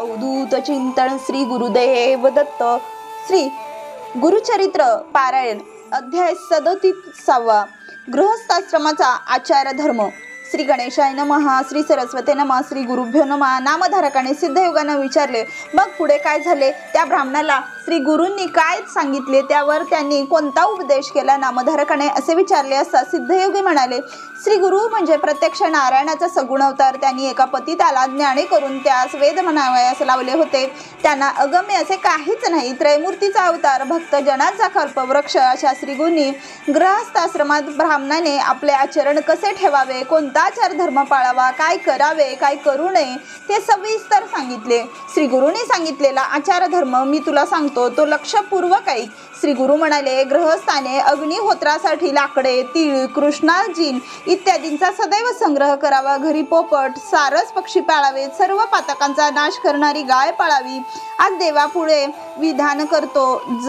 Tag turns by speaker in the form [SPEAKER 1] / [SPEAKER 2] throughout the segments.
[SPEAKER 1] अवधूत चिंतन श्री गुरुदेव दत्त श्री गुरुचरित्र पारायण अध्याय 37 गृहस्थाश्रमाचा आचार धर्म। श्री गणेशाय नमः, श्री सरस्वती नमः, श्री गुरुभ्यो नमः। नामधारकाने सिद्धयोगाने विचारले, मग पुढे काय झाले? त्या ब्राह्मणाला श्री गुरूंनी काय सांगितले, त्यावर त्यांनी कोणता उपदेश केला? नामधारकाने असे विचारले असता सिद्धयोगी म्हणाले, श्री गुरु म्हणजे प्रत्यक्ष नारायणाचा सगुण अवतार। त्यांनी एका पतिताला ज्ञानी करून त्यास वेद म्हणावयास लावले होते। त्यांना अगम्य असे काहीच नाही, त्रयमूर्तीचा अवतार, भक्त जनाचा कल्पवृक्ष अशा श्री गुरूंनी गृहस्थाश्रमात ब्राह्मणाने आपले आचरण कसे ठेवावे, कोणता आचार धर्म पाळावा, काय करावे काय करू नये ते सविस्तर सांगितले। श्री गुरूंनी सांगितलेला आचार धर्म मी तुला सांगतो, तो लक्षपूर्वक ऐक। श्री गुरु म्हणाले, गृहस्थाने अग्निहोत्रासाठी लाकडे, तीळ, कृष्णाजीन इत्यादींचा सदैव संग्रह करावा। घरी पोपट, सारस पक्षी पाळावे, सर्व पातकांचा नाश करणारी गाय पाळावी। आज देवापुढे विधान करतो,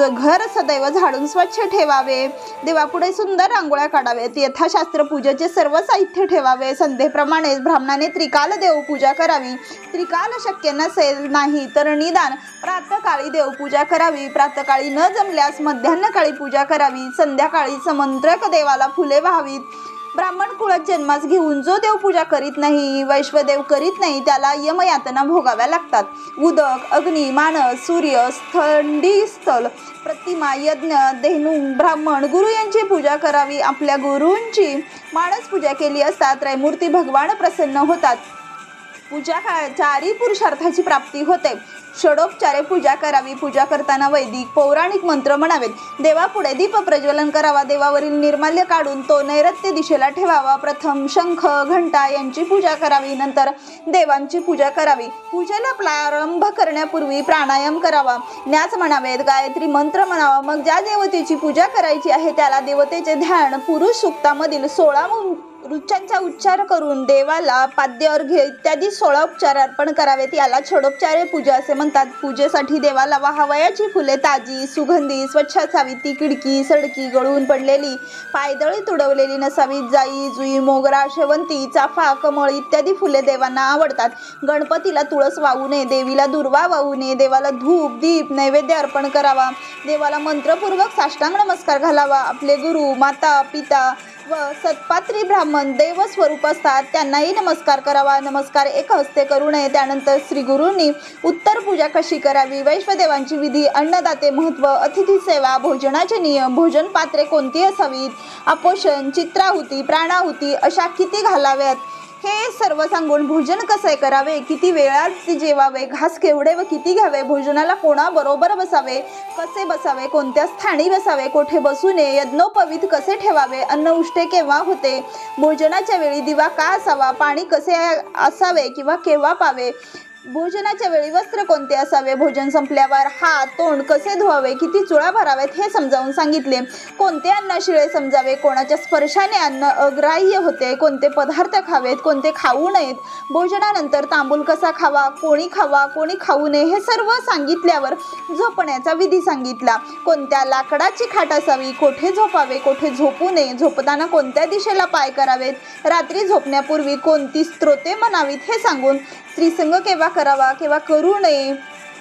[SPEAKER 1] घर सदैव झाडून स्वच्छ ठेवावे। देवापुढे सुंदर रांगोळ्या काढाव्यात, यथाशास्त्र पूजेचे सर्व साहित्य ठेवावे। संध्येप्रमाणे ब्राह्मणाने त्रिकाल देवपूजा करावी। त्रिकाल शक्य नसेल नाही तर निदान प्रातःकाळी देवपूजा करावी। प्रातःकाळी न जमल्यास मध्यान्हकाळी पूजा करावी। संध्याकाळी समंत्रक देवाला फुले वाहावीत। ब्राह्मण कुळात जन्मास घेऊन जो देवपूजा करीत नाही, वैश्वदेव करीत नाही, त्याला यमयातना भोगाव्या लागतात। उदक, अग्नी, मानस, सूर्य, थंडी स्थल, प्रतिमा, यज्ञ, धेनू, ब्राह्मण, गुरु यांची पूजा करावी। आपल्या गुरूंची मानस पूजा केली असता त्रयमूर्ती भगवान प्रसन्न होतात। पूजा चारी पुरुषार्थाची प्राप्ती होते। षडोपचारे पूजा करावी। पूजा करताना वैदिक पौराणिक मंत्र म्हणावेत। देवापुढे दीप प्रज्वलन करावा। देवावरील निर्माल्य काढून तो नैऋत्य दिशेला ठेवावा। प्रथम शंख, घंटा यांची पूजा करावी, नंतर देवांची पूजा करावी। पूजेला प्रारंभ करण्यापूर्वी प्राणायाम करावा, न्यास म्हणावेत, गायत्री मंत्र म्हणावा। मग ज्या देवतेची पूजा करायची आहे त्याला देवतेचे ध्यान, पुरुष सूक्तामधील 16 ऋचांचा उच्चार करून देवाला पाद्य, अर्घ्य इत्यादी 16 उपचार अर्पण करावेत। याला षडोपचारे पूजा असे म्हणतात। पूजेसाठी देवाला वाहावयाची फुले ताजी, सुगंधी, स्वच्छ असावीत। ती किडकी, सडकी, गळून पडलेली, पायदळी तुडवलेली नसावीत। जाई, जुई, मोगरा, शेवंती, चाफा, कमळ इत्यादी फुले देवांना आवडतात। गणपतीला तुळस वाहू नये, देवीला दुर्वा वाहू नये। देवाला धूप, दीप, नैवेद्य अर्पण करावा। देवाला मंत्रपूर्वक साष्टांग नमस्कार घालावा। आपले गुरु, माता, पिता व सत्पात्री ब्राह्मण देव स्वरूप असतात, त्यांनाही नमस्कार करावा। नमस्कार एक हस्ते करू नये। त्यानंतर श्री गुरूंनी उत्तर पूजा कशी करावी, वैश्वदेवांची विधी, अन्नदाते महत्व, अतिथी सेवा, भोजनाचे नियम, भोजन पात्रे कोणती असावीत, अपोषण, चित्राहुती, प्राणाहुती अशा किती घालाव्यात हे सर्व सांगून भोजन कसे करावे, किती वेळात जेवावे, घास केवढे व किती घ्यावे, भोजनाला कोणाबरोबर बसावे, कसे बसावे, कोणत्या स्थानी बसावे, कोठे बसू नये, यज्ञोपवीत कसे ठेवावे, अन्न उष्टे केव्हा होते, भोजनाच्या वेळी दिवा का असावा, पाणी कसे असावे किंवा केव्हा पावे, भोजनाच्या वेळी वस्त्र कोणते असावे, भोजन संपल्यावर हात तोंड कसे धुवावे, किती चुळा भरावेत हे समजावून सांगितले। कोणते अन्न शिळे समजावे, कोणाच्या स्पर्शाने अन्न अग्राह्य होते, कोणते पदार्थ खावेत, कोणते खाऊ नयेत, भोजनानंतर तांबूल कसा खावा, कोणी खाऊ नये हे सर्व सांगितल्यावर झोपण्याचा विधी सांगितला। कोणत्या लाकडाची खाट असावी, कोठे झोपावे, कोठे झोपू नये, झोपताना कोणत्या दिशेला पाय करावेत, रात्री झोपण्यापूर्वी कोणती स्तोत्रे म्हणावीत हे सांगून स्त्रीसंग केव्हा करावा, केव्हा करू नये,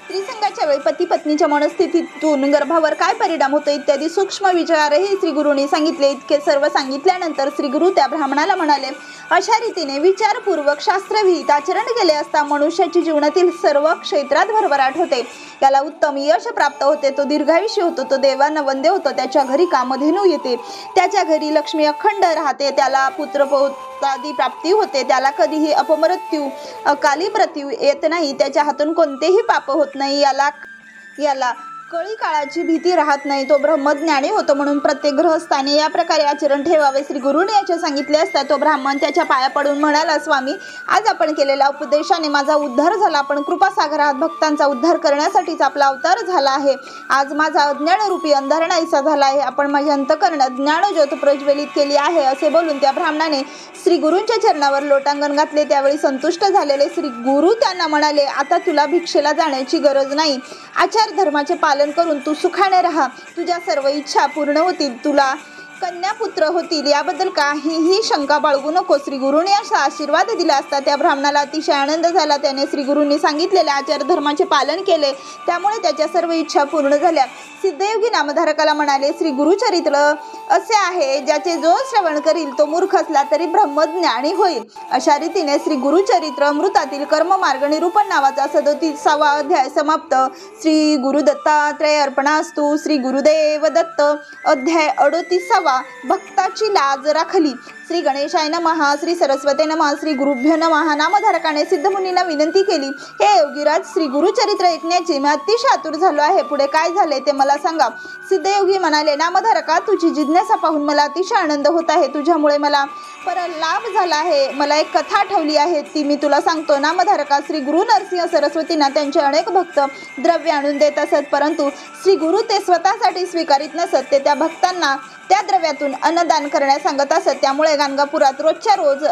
[SPEAKER 1] स्त्रीसंगाच्या वेळी पती पत्नीच्या मनस्थितीतून गर्भावर काय परिणाम होतो इत्यादी सूक्ष्म विचारही श्री गुरूंनी सांगितले। इतके सर्व सांगितल्यानंतर श्री गुरु त्या ब्राह्मणाला म्हणाले, अशा रीतीने विचारपूर्वक शास्त्रविहित आचरण केले असता मनुष्याची जीवनातील सर्व क्षेत्रात भरभराट होते, त्याला उत्तम यश प्राप्त होते, तो दीर्घायुष्य होतो, तो देवांना वंद्य होतो, त्याच्या घरी कामधेनू येते, त्याच्या घरी लक्ष्मी अखंड राहते, त्याला पुत्रपौत्रादी प्राप्ती होते, त्याला कधीही अपमृत्यू, अकाली मृत्यू येत नाही, त्याच्या हातून कोणतेही पाप होत नाही, याला कळी काळाची भीती राहत नाही, तो ब्रह्मज्ञानी होतो। म्हणून प्रत्येक गृहस्थाने या प्रकारे आचरण ठेवावे। श्री गुरुने याचे सांगितले असता तो ब्राह्मण त्याच्या पाया पडून म्हणाला, स्वामी, आज आपण केलेल्या उपदेशाने माझा उद्धार झाला। आपण कृपासागरात भक्तांचा उद्धार करण्यासाठीच आपला अवतार झाला आहे। आज माझा अज्ञानरूपी अंधार नाहीसा झाला आहे। आपण माझ्या अंतःकरणात ज्ञानज्योत प्रज्वलित केली आहे असे बोलून त्या ब्राह्मणाने श्री गुरूंच्या चरणावर लोटांगण घातले। त्यावेळी संतुष्ट झालेले श्री गुरु त्यांना म्हणाले, आता तुला भिक्षेला जाण्याची गरज नाही। आचार धर्माचे पालन करून तू सुखाने राहा, तुझ्या सर्व इच्छा पूर्ण होतील। तुला कन्यापुत्र होतील याबद्दल काहीही शंका बाळगू नको. श्री गुरुने असा आशीर्वाद दिला असता त्या ब्राह्मणाला अतिशय आनंद झाला. त्याने श्री गुरूंनी सांगितलेल्या आचार धर्माचे पालन केले, त्यामुळे त्याच्या सर्व इच्छा पूर्ण झाल्या. सिद्धयोगी नामधारकाला म्हणाले, श्री गुरुचरित्र असे आहे ज्याचे जो श्रवण करील तो मूर्ख असला तरी ब्रह्मज्ञानी होईल. अशा रीतीने श्री गुरुचरित्र अमृतातील कर्ममार्ग निरूपण नावाचा 37वा अध्याय समाप्त. श्री गुरु दत्तात्रय अर्पणास्तु. श्री गुरुदेव दत्त. अध्याय 38. भक्ताची लाज राखली. श्री गणेशाय नमः. श्री सरस्वते नमः. श्री गुरुभ्यो नमः. नामधारकाने सिद्धमुनींना विनंती केली, हे योगीराज, श्री गुरुचरित्र ऐकण्याची मी अतिशय आतुर झालो आहे. पुढे काय झाले ते मला सांगा. सिद्धयोगी म्हणाले, नामधारका, तुझी जिज्ञासा पाहून मला अतिशय आनंद होत आहे. तुझ्यामुळे मला लाभ झाला आहे. मला एक कथा आठवली आहे, ती मी तुला सांगतो. नामधारका, श्री गुरु नरसिंह सरस्वतींना त्यांचे अनेक भक्त द्रव्य आणून देत असत, परंतु श्री गुरु ते स्वतःसाठी स्वीकारित नसत. ते त्या भक्तांना त्या द्रव्यातून अन्नदान करण्यास सांगत असत. त्यामुळे गाणगापुरात रोजच्या रोज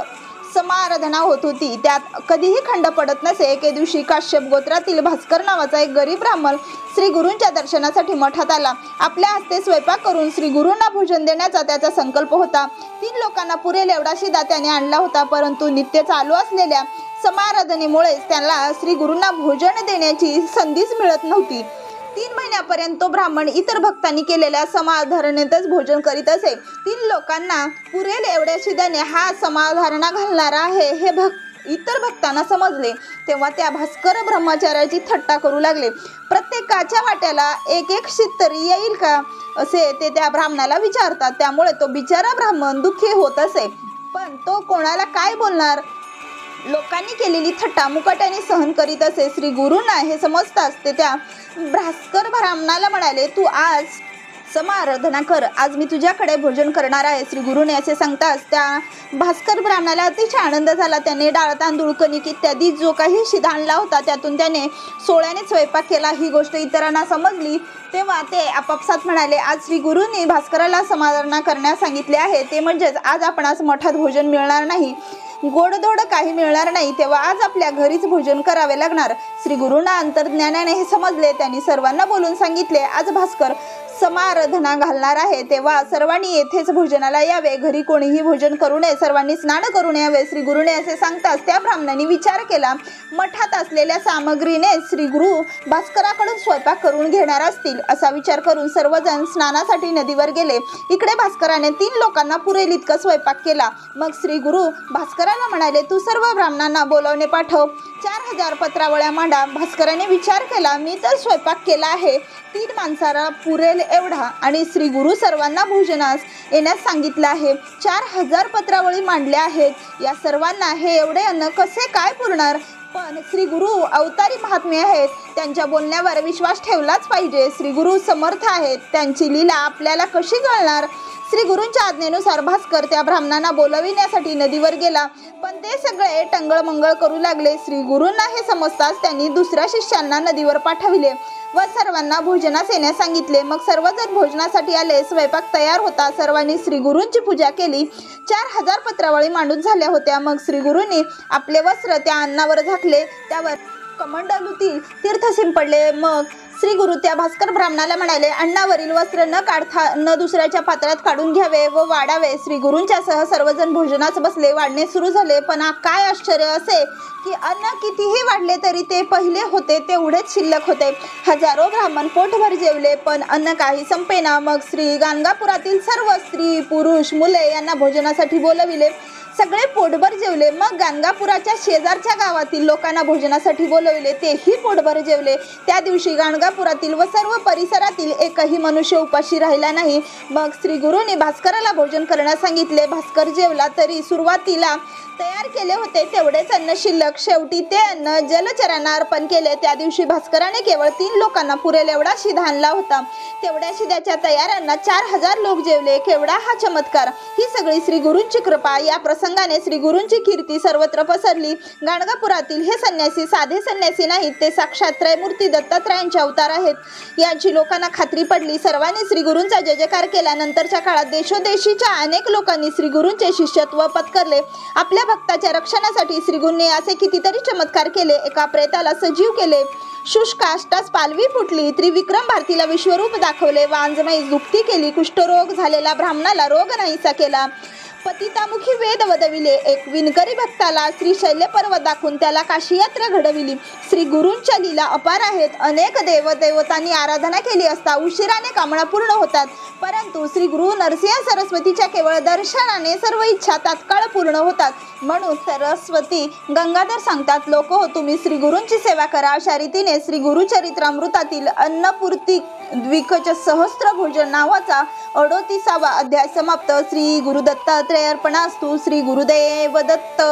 [SPEAKER 1] समाराधना होत होती, त्यात कधीही खंड पडत नसे. एके दिवशी काश्यप गोत्रातील भास्कर नावाचा एक गरीब ब्राह्मण श्री गुरूंच्या दर्शनासाठी मठात आला. आपल्या हस्ते स्वयंपाक करून श्री गुरूंना भोजन देण्याचा त्याचा संकल्प होता. 3 लोकांना पुरेल एवढा शिदा त्याने आणला होता, परंतु नित्य चालू असलेल्या समाराधनेमुळे त्याला श्री गुरूंना भोजन देण्याची संधीच मिळत नव्हती. 3 महिन्यापर्यंत तो ब्राह्मण इतर भक्तांनी केलेल्या समाधारणेतच भोजन करीत असे. 3 लोकांना पुरेल एवढ्या शिद्याने हा समाधारणा घालणारा आहे हे इतर भक्तांना समजले. तेव्हा त्या भास्कर ब्रह्मचार्याची थट्टा करू लागले. प्रत्येकाच्या वाट्याला एक शीत तरी येईल का, असे ते त्या ब्राह्मणाला विचारतात. त्यामुळे तो बिचारा ब्राह्मण दुःखी होत असे, पण तो कोणाला काय बोलणार. लोकांनी केलेली थट्टा मुकाट्याने सहन करीत असे. श्री गुरूंना हे समजताच ते त्या भास्कर ब्राह्मणाला म्हणाले, तू आज समाराधना कर, आज मी तुझ्याकडे भोजन करणार आहे. श्री गुरूने असे सांगताच त्या भास्कर ब्राह्मणाला अतिशय आनंद झाला. त्याने डाळ, तांदूळ, कणिक इत्यादी जो काही शिदा आणला होता त्यातून त्याने सोळ्याने स्वयंपाक केला. ही गोष्ट इतरांना समजली तेव्हा ते आपापसात म्हणाले, आज श्री गुरूंनी भास्कराला समाराधना करण्यास सांगितले आहे, ते म्हणजेच आज आपणास मठात भोजन मिळणार नाही, गोडधोड काही मिळणार नाही, तेव्हा आज आपल्या घरीच भोजन करावे लागणार. श्री गुरूंना अंतर्ज्ञानाने हे समजले. त्यांनी सर्वांना बोलून सांगितले, आज भास्कर समाराधना घालणार आहे, तेव्हा सर्वांनी येथेच भोजनाला यावे. घरी कोणीही भोजन करू नये, सर्वांनी स्नान करून यावे. श्री गुरूने असे सांगताच त्या ब्राह्मणांनी विचार केला, मठात असलेल्या सामग्रीने श्री गुरु भास्कराकडून स्वयंपाक करून घेणार असतील. असा विचार करून सर्वजण स्नानासाठी नदीवर गेले. इकडे भास्कराने 3 लोकांना पुरेल इतका स्वयंपाक केला. मग श्री गुरु भास्कराला म्हणाले, तू सर्व ब्राह्मणांना बोलावणे पाठव, 4000 पत्रावळ्या मांडा. भास्कराने विचार केला, मी तर स्वयंपाक केला आहे 3 माणसाला पुरेल एवढा, आणि श्री गुरु सर्वांना भोजनास येण्यास सांगितले आहे. 4000 पत्रावळी मांडल्या आहेत, या सर्वांना हे एवढे अन्न कसे काय पुरणार. पण श्री गुरु अवतारी महात्मे आहेत, त्यांच्या बोलण्यावर विश्वास ठेवलाच पाहिजे. श्री गुरु समर्थ आहेत, त्यांची लीला आपल्याला कशी कळणार. श्री गुरूंच्या आज्ञेनुसार भास्कर त्या ब्राह्मणांना बोलविण्यासाठी नदीवर गेला, पण ते सगळे टंगळमंगळ करू लागले. श्री गुरूंना हे समजताच त्यांनी दुसऱ्या शिष्यांना नदीवर पाठविले व सर्वांना भोजनास येण्यास सांगितले. मग सर्वजण भोजनासाठी आले. स्वयंपाक तयार होता. सर्वांनी श्री गुरूंची पूजा केली. 4000 पत्रावळी मांडून झाल्या होत्या. मग श्री गुरूंनी आपले वस्त्र त्या अन्नावर झाकले, त्यावर कमंडलूतील तीर्थ शिंपडले. मग श्री गुरु त्या भास्कर ब्राह्मणाला म्हणाले, अन्नावरील वस्त्र न दुसऱ्याच्या पात्रात काढून घ्यावे व वाढावे. श्री गुरूंच्या सह सर्वजण भोजनास बसले. वाढणे सुरू झाले, पण काय आश्चर्य असे की अन्न कितीही वाढले तरी ते पहिले होते तेवढेच शिल्लक होते. हजारो ब्राह्मण पोटभर जेवले, पण अन्न काही संपेना. मग श्री गाणगापुरातील सर्व स्त्री, पुरुष, मुले यांना भोजनासाठी बोलविले. सगळे पोटभर जेवले. मग गाणगापुराच्या शेजारच्या गावातील लोकांना भोजनासाठी बोलवले, तेही पोटभर जेवले. त्या दिवशी गाणगापुरातील व सर्व परिसरातील एकही मनुष्य उपाशी राहिला नाही. मग श्री गुरूंनी भास्कराला भोजन करण्यास सांगितले. भास्कर जेवला, तरी सुरुवातीला तयार केले होते तेवढेच अन्न शिल्लक. शेवटी ते अन्न जलचरांना अर्पण केले. त्या दिवशी भास्कराने केवळ 3 लोकांना पुरेल एवढा शिधा आणला होता. तेवढ्या शिद्याच्या तयार अन्नात 4000 लोक जेवले. केवढा हा चमत्कार. ही सगळी श्री गुरूंची कृपा. या प्रसंगाने श्री गुरूंची कीर्ती सर्वत्र पसरली. गाणगापुरातील हे संन्यासी साधे संन्यासी नाहीत, ते साक्षात त्रयमूर्ती दत्तात्रयांचे अवतार आहेत, याची लोकांना खात्री पडली. सर्वांनी श्री गुरूंचा जय जयकार केला. नंतरच्या काळात देशोदेशीच्या अनेक लोकांनी श्री गुरूंचे शिष्यत्व पत्करले. आपल्या भक्ताच्या रक्षणासाठी श्री गुरूंनी असे कितीतरी चमत्कार केले. एका प्रेताला सजीव केले, शुष्काष्टास पालवी फुटली, त्रिविक्रम भारतीला विश्वरूप दाखवले, वांजमाई जुक्ती केली, कुष्ठरोग झालेला ब्राह्मणाला रोग नाहीसा केला, पतितामुखी वेद वदविले, एक विणकरी भक्ताला श्री शैल्यपर्वत दाखवून त्याला काशी यात्रा घडविली. श्री गुरूंच्या लीला अपार आहेत. अनेक देवदेवतांनी आराधना केली असता उशिराने कामना पूर्ण होतात, परंतु श्री गुरु नरसिंह सरस्वतीच्या केवळ दर्शनाने सर्व इच्छा तात्काळ पूर्ण होतात. म्हणून सरस्वती गंगाधर सांगतात, लोक हो, तुम्ही श्री गुरूंची सेवा करा. अशा रीतीने श्री गुरुचरित्रामृतातील अन्नपूर्ती द्विकच सहस्त्र भोजन नावाचा 38वा अध्याय समाप्त. श्री गुरुदत्तात्रेय अर्पणास्तु. श्री गुरुदेव दत्त.